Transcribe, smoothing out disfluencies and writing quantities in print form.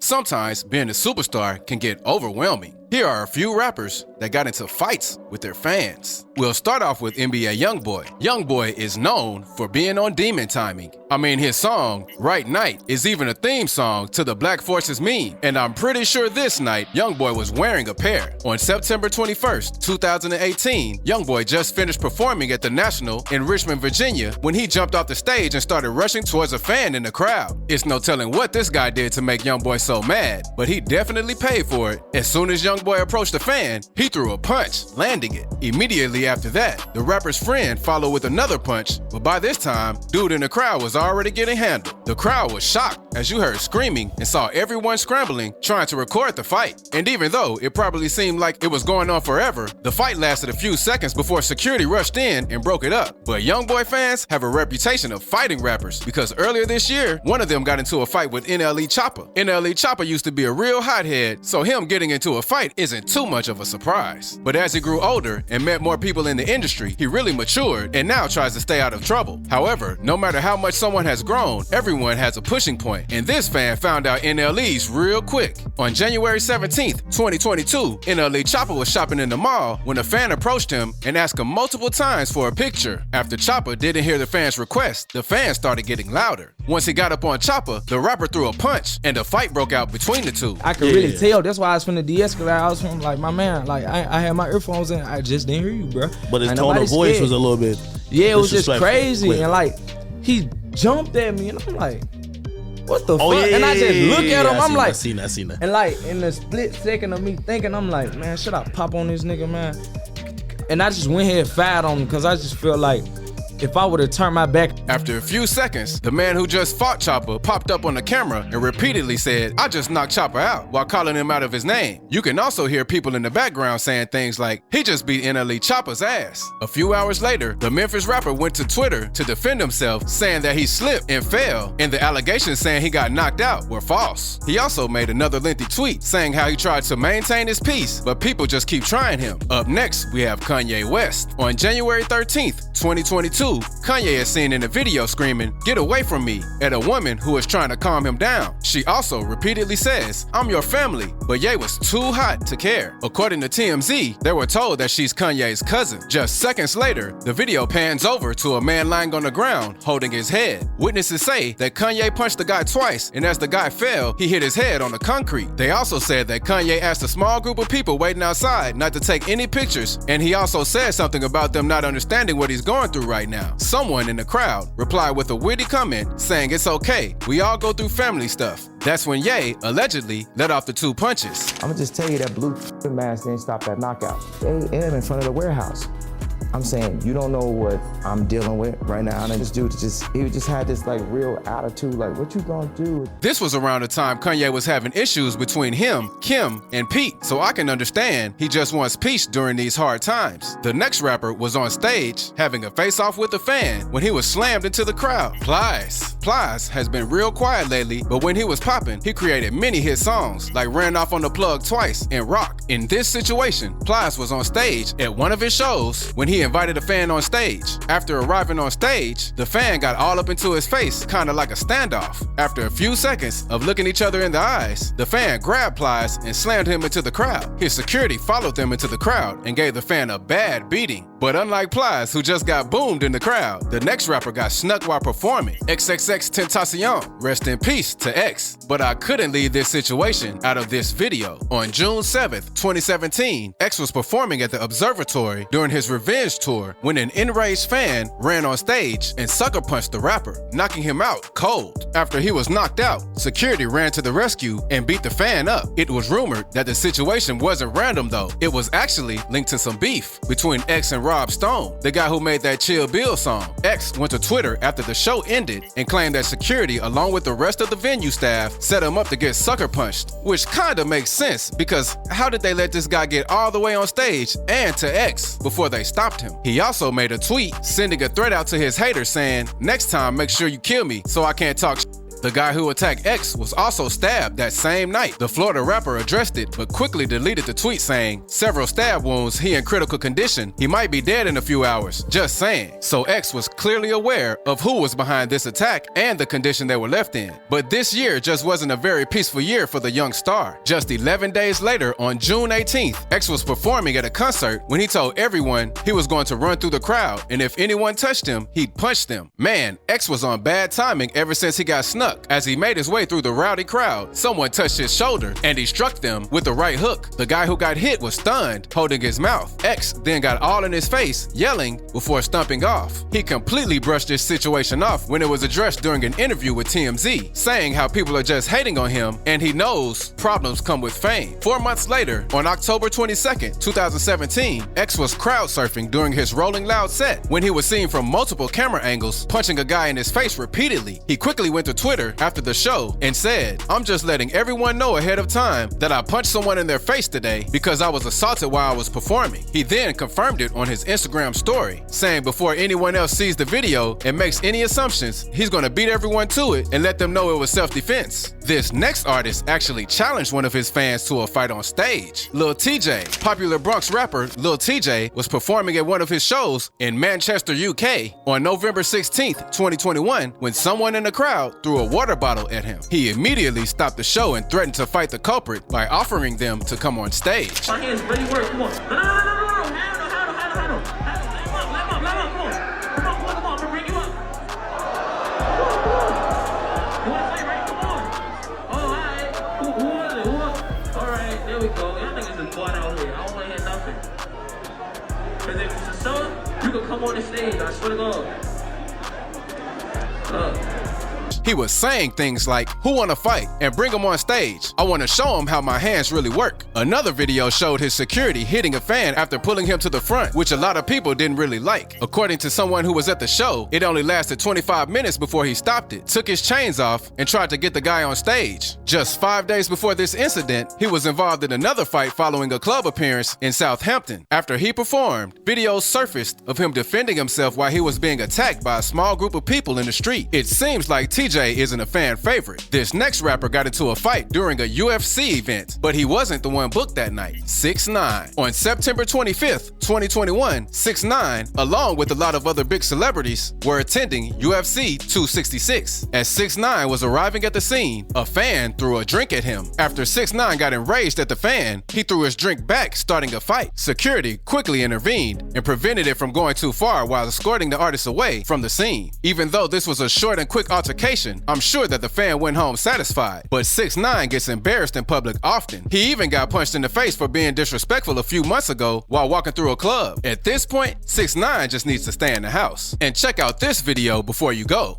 Sometimes being a superstar can get overwhelming. Here are a few rappers that got into fights with their fans. We'll start off with NBA Youngboy. Youngboy is known for being on demon timing. I mean, his song, Right Night, is even a theme song to the Black Forces meme. And I'm pretty sure this night, Youngboy was wearing a pair. On September 21st, 2018, Youngboy just finished performing at the National in Richmond, Virginia, when he jumped off the stage and started rushing towards a fan in the crowd. It's no telling what this guy did to make Youngboy so mad, but he definitely paid for it. As soon as Youngboy approached the fan, he threw a punch, landing it. Immediately after that, the rapper's friend followed with another punch, but by this time, dude in the crowd was already getting handled. The crowd was shocked as you heard screaming and saw everyone scrambling, trying to record the fight. And even though it probably seemed like it was going on forever, the fight lasted a few seconds before security rushed in and broke it up. But Youngboy fans have a reputation of fighting rappers because earlier this year, one of them got into a fight with NLE Choppa. NLE Choppa used to be a real hothead, so him getting into a fight isn't too much of a surprise. But as he grew older and met more people in the industry, he really matured and now tries to stay out of trouble. However, no matter how much someone has grown, everyone has a pushing point, and this fan found out NLE's real quick. On January 17th, 2022, NLE Choppa was shopping in the mall when a fan approached him and asked him multiple times for a picture. After Choppa didn't hear the fan's request, the fan started getting louder. Once he got up on Choppa, the rapper threw a punch and a fight broke out between the two. I could really tell. That's why I was finna de-escalate. I was from like, my man, like I had my earphones in, I just didn't hear you, bro. But his tone of voice was a little bit. Yeah, it was just crazy, and like he jumped at me, and I'm like, what the fuck? Yeah, and I just look at him, I'm like, I seen that. And like in the split second of me thinking, I'm like, man, should I pop on this nigga, man? And I just went here and fired on him because I just feel like if I would have turned my back. After a few seconds, the man who just fought Choppa popped up on the camera and repeatedly said, I just knocked Choppa out, while calling him out of his name. You can also hear people in the background saying things like, he just beat NLE Choppa's ass. A few hours later, the Memphis rapper went to Twitter to defend himself, saying that he slipped and fell, and the allegations saying he got knocked out were false. He also made another lengthy tweet saying how he tried to maintain his peace, but people just keep trying him. Up next, we have Kanye West. On January 13th, 2022, Kanye is seen in a video screaming, "Get away from me," at a woman who is trying to calm him down. She also repeatedly says, "I'm your family," but Ye was too hot to care. According to TMZ, they were told that she's Kanye's cousin. Just seconds later, the video pans over to a man lying on the ground holding his head. Witnesses say that Kanye punched the guy twice, and as the guy fell, he hit his head on the concrete. They also said that Kanye asked a small group of people waiting outside not to take any pictures, and he also said something about them not understanding what he's going through right now. Someone in the crowd replied with a witty comment saying, "It's okay, we all go through family stuff." That's when Ye allegedly let off the two punches. I'ma just tell you that blue mask didn't stop that knockout. They am in front of the warehouse. I'm saying, you don't know what I'm dealing with right now. And this dude he just had this like real attitude, like, what you gonna do? This was around the time Kanye was having issues between him, Kim, and Pete, so I can understand he just wants peace during these hard times. The next rapper was on stage having a face-off with a fan when he was slammed into the crowd. Plies has been real quiet lately, but when he was popping, he created many hit songs, like Ran Off on the Plug Twice and Rock. In this situation, Plies was on stage at one of his shows when he invited a fan on stage. After arriving on stage, the fan got all up into his face, kinda like a standoff. After a few seconds of looking each other in the eyes, the fan grabbed Plies and slammed him into the crowd. His security followed them into the crowd and gave the fan a bad beating. But unlike Plies, who just got boomed in the crowd, the next rapper got snuck while performing. XXXTentacion, rest in peace to X. But I couldn't leave this situation out of this video. On June 7th, 2017, X was performing at the Observatory during his Revenge tour when an enraged fan ran on stage and sucker punched the rapper, knocking him out cold. After he was knocked out, security ran to the rescue and beat the fan up. It was rumored that the situation wasn't random though. It was actually linked to some beef between X and Rob Stone, the guy who made that Chill Bill song. X went to Twitter after the show ended and claimed that security, along with the rest of the venue staff, set him up to get sucker punched, which kinda makes sense because how did they let this guy get all the way on stage and to X before they stopped him? He also made a tweet sending a threat out to his haters saying, "Next time make sure you kill me so I can't talk The guy who attacked X was also stabbed that same night. The Florida rapper addressed it, but quickly deleted the tweet saying, "Several stab wounds, he in critical condition, he might be dead in a few hours, just saying." So X was clearly aware of who was behind this attack and the condition they were left in. But this year just wasn't a very peaceful year for the young star. Just 11 days later, on June 18th, X was performing at a concert when he told everyone he was going to run through the crowd, and if anyone touched him, he'd punch them. Man, X was on bad timing ever since he got snuck. As he made his way through the rowdy crowd, someone touched his shoulder and he struck them with the right hook. The guy who got hit was stunned, holding his mouth. X then got all in his face, yelling before stumping off. He completely brushed this situation off when it was addressed during an interview with TMZ, saying how people are just hating on him and he knows problems come with fame. 4 months later, on October 22nd, 2017, X was crowd surfing during his Rolling Loud set when he was seen from multiple camera angles punching a guy in his face repeatedly. He quickly went to Twitter after the show and said, "I'm just letting everyone know ahead of time that I punched someone in their face today because I was assaulted while I was performing." He then confirmed it on his Instagram story, saying before anyone else sees the video and makes any assumptions, he's gonna beat everyone to it and let them know it was self-defense. This next artist actually challenged one of his fans to a fight on stage. Lil Tjay, popular Bronx rapper Lil Tjay, was performing at one of his shows in Manchester, UK on November 16th, 2021 when someone in the crowd threw a water bottle at him. He immediately stopped the show and threatened to fight the culprit by offering them to come on stage. My hands ready work, come on. No, handle. Come on, I'm gonna bring you up. You wanna fight, right? Come on. Oh, alright. Who was it? Alright, there we go. Y'all niggas just bought out here. I don't wanna hear nothing. Cause if it's a song, you can come on the stage, I swear to God. He was saying things like, "Who wanna fight?" and "Bring him on stage. I wanna show him how my hands really work." Another video showed his security hitting a fan after pulling him to the front, which a lot of people didn't really like. According to someone who was at the show, it only lasted 25 minutes before he stopped it, took his chains off, and tried to get the guy on stage. Just 5 days before this incident, he was involved in another fight following a club appearance in Southampton. After he performed, videos surfaced of him defending himself while he was being attacked by a small group of people in the street. It seems like TJ isn't a fan favorite. This next rapper got into a fight during a UFC event, but he wasn't the one booked that night. 6ix9ine. On September 25th, 2021, 6ix9ine, along with a lot of other big celebrities, were attending UFC 266. As 6ix9ine was arriving at the scene, a fan threw a drink at him. After 6ix9ine got enraged at the fan, he threw his drink back, starting a fight. Security quickly intervened and prevented it from going too far while escorting the artist away from the scene. Even though this was a short and quick altercation, I'm sure that the fan went home satisfied, but 6ix9ine gets embarrassed in public often. He even got punched in the face for being disrespectful a few months ago while walking through a club. At this point, 6ix9ine just needs to stay in the house. And check out this video before you go.